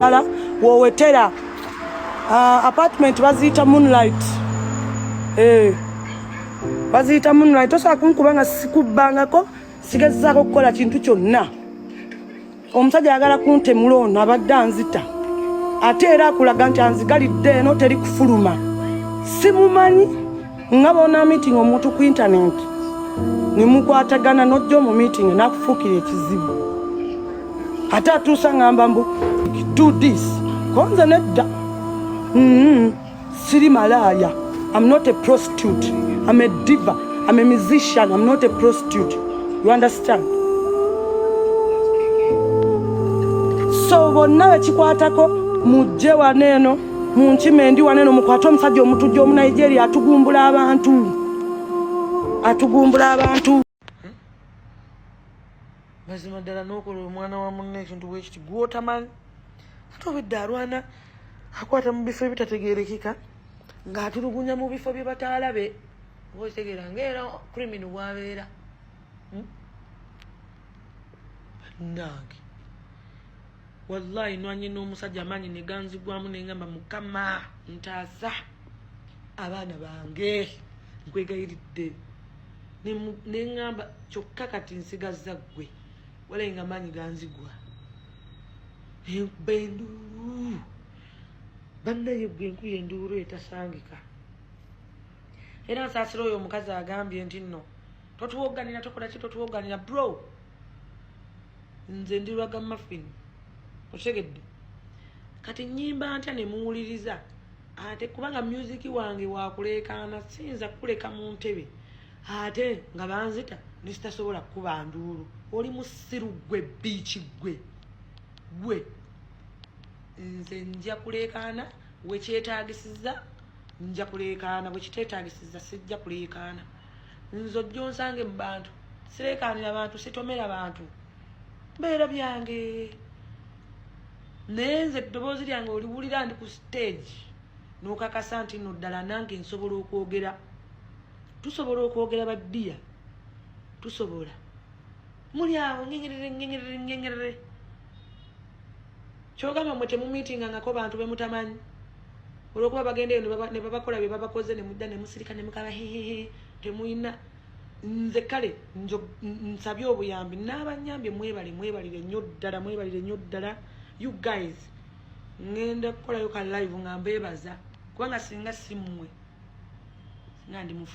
Ala wowetera apartment baziyita Moonlight. Baziyita Moonlight. Tosobola kunkubanga sikubbangako sigezzaako kukola kintu kyonna. Omusajja ayagala kuntemula ono abadde anzita. Ate era akulaga nti anzigalidde eno teri kufuluma. Simumanyi nga bona meeting omuntu ku internet. Nimukwatagana n'ojja mu meeting n'akufuukira ekizibu. Ate atuusa ngamba mbu do this. Konza nedda. Siri malaya. I'm not a prostitute. I'm a diva. I'm a musician. I'm not a prostitute. You understand? So bonna bekikwatako mujje waneno munkimendi waneno mukwata omusajja omutujja omu Nigeria atugumbula abantu. Mazima ddala n'okola omwana wa munne ekintu bwe kiti gw'otamanyi ate obedde alwana akwata mu bifo ebitategeerekeka ng'atulugunya mu bifo bye bataalabe otegeera ng'era criminal bw'abeera nange wallahi nwanye n'omusajja amaanyi ne ganzigwamu ne ngamba mukama ntaasa abaana bange nkwegayiridde ne ngamba kyokka kati nsigazza ggwe walenga amaanyi ganzigwa enkubenduulu bannaye gwe enkuya enduulu etasangika era nsaasira oyo omukazi agambye nti nno totuwoganira tokola ki totuwoganira bro nze ndirwaga muffin otegedde kati nnyimba ntya ne muwuliriza ate kubanga music wange wakuleekaana siyinza kuleka mu ntebe ate nga banzita nisitasobola kuba nduulu oli musiru gwe biiki gwe nze nja kuleekaana wekyetaagisiza nja kuleekaana bwekiteetaagisiza sijja kuleekaana nze ojja onsange mu bantu sireekaanira bantu sitomera bantu mbeera byange naye nze eddoboozi lyange oliwulira ndi ku stage n'okakasa nti nno ddala nange nsobola okwogera tusobola okwogera baddiya tusobola muli awo ngenyerere kyogamba mwe temumiitingangako bantu bemutamanyi olwokuba bagendeyo ne babakola bye babakoze ne mudda ne musirika ne mukaba hehehe temuyina nze kale nsabye obuyambi n'abanyambye mwebalire nnyo ddala you guys ngenda kukolayo ka live nga mbeebaza kubanga singa si mmwe nga ndi